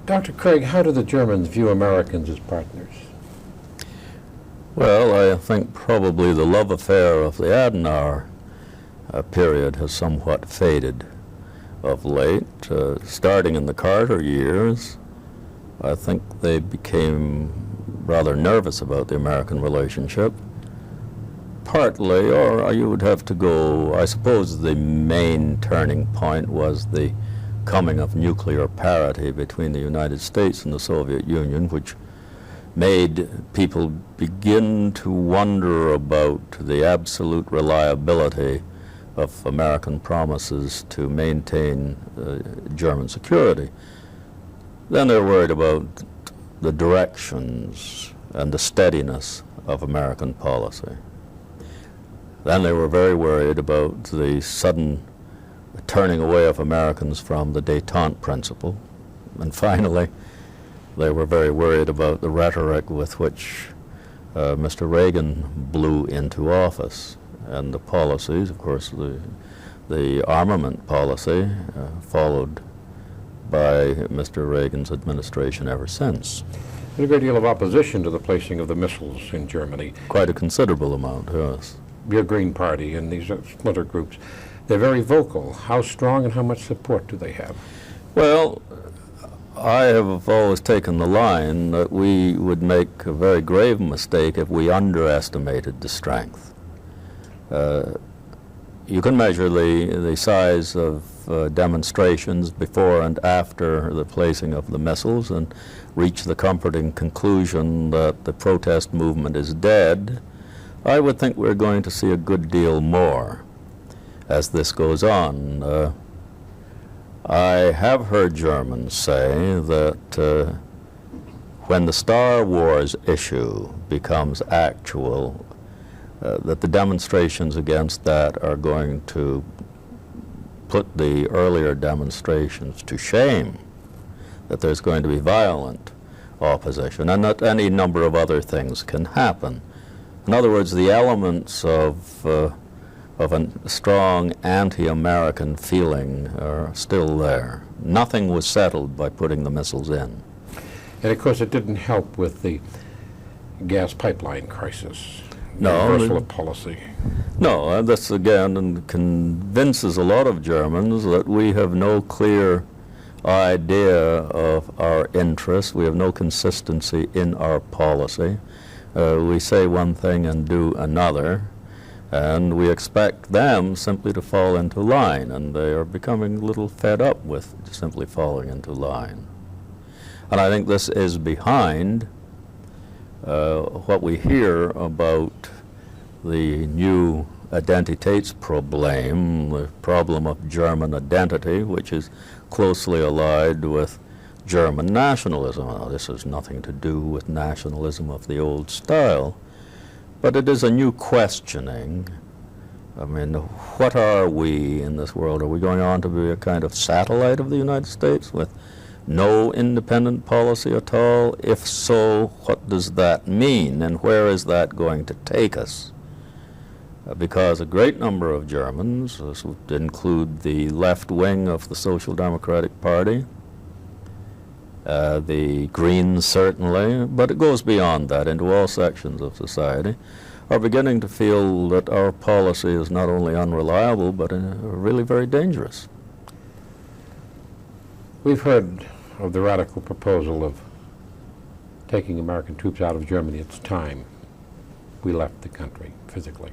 Dr. Craig, how do the Germans view Americans as partners? Well, I think probably the love affair of the Adenauer period has somewhat faded of late. Starting in the Carter years, I think they became rather nervous about the American relationship. Partly, or you would have to go, I suppose the main turning point was the coming of nuclear parity between the United States and the Soviet Union, which made people begin to wonder about the absolute reliability of American promises to maintain German security. Then they're worried about the directions and the steadiness of American policy. Then they were very worried about the sudden turning away of Americans from the détente principle. And finally, they were very worried about the rhetoric with which Mr. Reagan blew into office, and the policies, of course, the armament policy followed by Mr. Reagan's administration ever since. There's a great deal of opposition to the placing of the missiles in Germany. Quite a considerable amount, yes. Your Green Party and these splinter groups, they're very vocal. How strong and how much support do they have? Well, I have always taken the line that we would make a very grave mistake if we underestimated the strength. You can measure the size of demonstrations before and after the placing of the missiles and reach the comforting conclusion that the protest movement is dead. I would think we're going to see a good deal more as this goes on. I have heard Germans say that when the Star Wars issue becomes actual, that the demonstrations against that are going to put the earlier demonstrations to shame, that there's going to be violent opposition, and that any number of other things can happen. In other words, the elements of a strong anti-American feeling are still there. Nothing was settled by putting the missiles in. And of course it didn't help with the gas pipeline crisis, no, reversal of policy. No, and this again convinces a lot of Germans that we have no clear idea of our interests. We have no consistency in our policy. We say one thing and do another, and we expect them simply to fall into line, and they are becoming a little fed up with simply falling into line. And I think this is behind what we hear about the new Identitätsproblem, the problem of German identity, which is closely allied with German nationalism. Now, this has nothing to do with nationalism of the old style, but it is a new questioning. I mean, what are we in this world? Are we going on to be a kind of satellite of the United States with no independent policy at all? If so, what does that mean, and where is that going to take us? Because a great number of Germans, this would include the left wing of the Social Democratic Party, the Greens certainly, but it goes beyond that into all sections of society, are beginning to feel that our policy is not only unreliable, but really very dangerous. We've heard of the radical proposal of taking American troops out of Germany. It's time we left the country physically.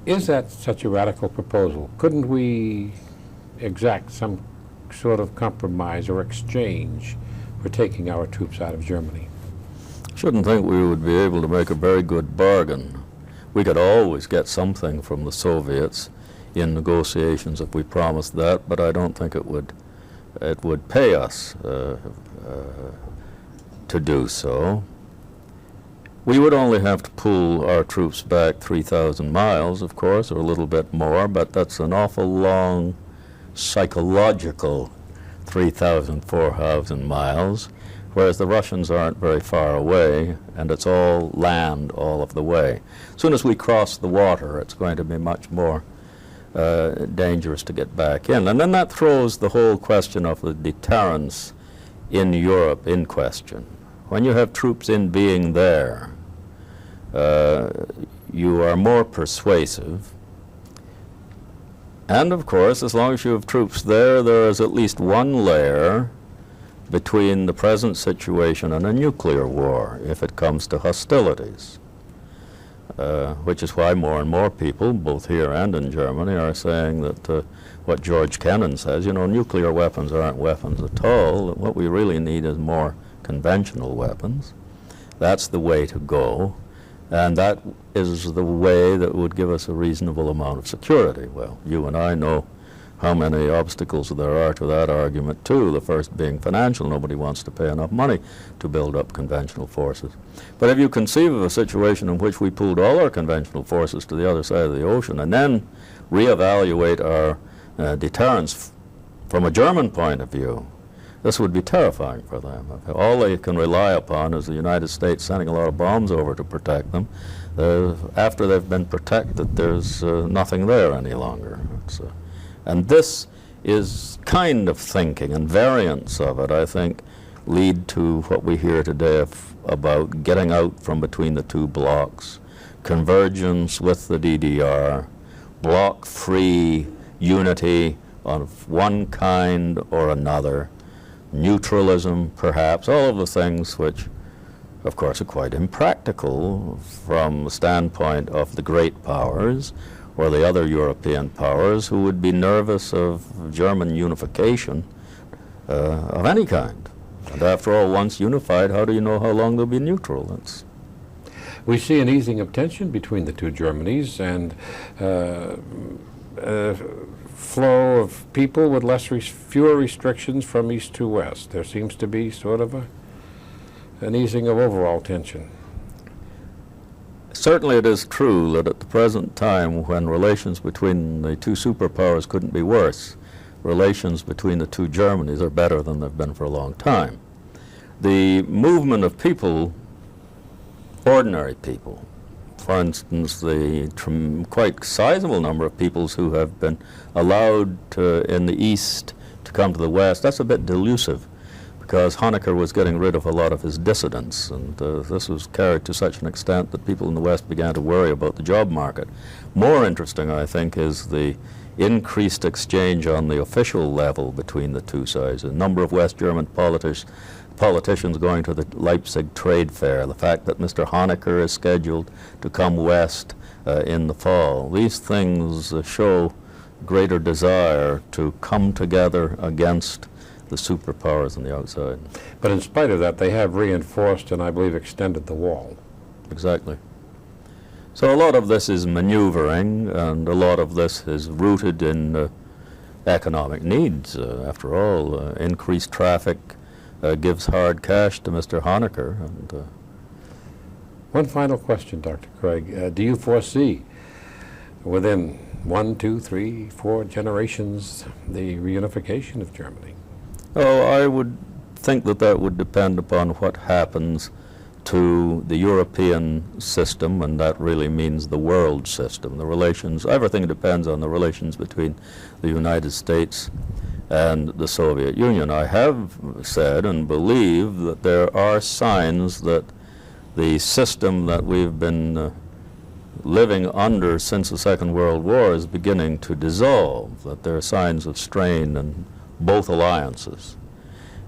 Is that such a radical proposal? Couldn't we exact some sort of compromise or exchange for taking our troops out of Germany? I shouldn't think we would be able to make a very good bargain. We could always get something from the Soviets in negotiations if we promised that, but I don't think it would pay us to do so. We would only have to pull our troops back 3,000 miles, of course, or a little bit more, but that's an awful long psychological 3,000, 4,000 miles, whereas the Russians aren't very far away, and it's all land all of the way. As soon as we cross the water, it's going to be much more dangerous to get back in. And then that throws the whole question of the deterrence in Europe in question. When you have troops in being there, you are more persuasive. And of course, as long as you have troops there, there is at least one layer between the present situation and a nuclear war, if it comes to hostilities. Which is why more and more people, both here and in Germany, are saying that what George Kennan says, you know, nuclear weapons aren't weapons at all. What we really need is more conventional weapons. That's the way to go. And that is the way that would give us a reasonable amount of security. Well, you and I know how many obstacles there are to that argument, too. The first being financial. Nobody wants to pay enough money to build up conventional forces. But if you conceive of a situation in which we pulled all our conventional forces to the other side of the ocean and then reevaluate our deterrence from a German point of view, this would be terrifying for them. All they can rely upon is the United States sending a lot of bombs over to protect them. After they've been protected, there's nothing there any longer. And this is kind of thinking, and variants of it, I think, lead to what we hear today about getting out from between the two blocks, convergence with the DDR, bloc-free unity of one kind or another, neutralism, perhaps, all of the things which, of course, are quite impractical from the standpoint of the great powers or the other European powers who would be nervous of German unification of any kind. And after all, once unified, how do you know how long they'll be neutral? We see an easing of tension between the two Germanys and flow of people with fewer restrictions from east to west. There seems to be sort of an easing of overall tension. Certainly it is true that at the present time, when relations between the two superpowers couldn't be worse, relations between the two Germanys are better than they've been for a long time. The movement of people, ordinary people, for instance, the quite sizable number of peoples who have been allowed in the East to come to the West, that's a bit delusive, because Honecker was getting rid of a lot of his dissidents, and this was carried to such an extent that people in the West began to worry about the job market. More interesting, I think, is the increased exchange on the official level between the two sides. A number of West German politicians going to the Leipzig trade fair, the fact that Mr. Honecker is scheduled to come west in the fall. These things show greater desire to come together against the superpowers on the outside. But in spite of that, they have reinforced and I believe extended the wall. Exactly. So a lot of this is maneuvering, and a lot of this is rooted in economic needs. After all, increased traffic gives hard cash to Mr. Honecker. And, one final question, Dr. Craig. Do you foresee within 1, 2, 3, 4 generations the reunification of Germany? Oh, I would think that that would depend upon what happens to the European system, and that really means the world system. The relations, everything depends on the relations between the United States and the Soviet Union. I have said and believe that there are signs that the system that we've been living under since the Second World War is beginning to dissolve, that there are signs of strain in both alliances.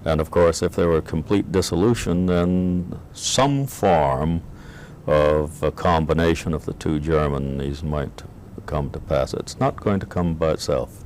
And of course, if there were complete dissolution, then some form of a combination of the two Germanies might come to pass. It's not going to come by itself.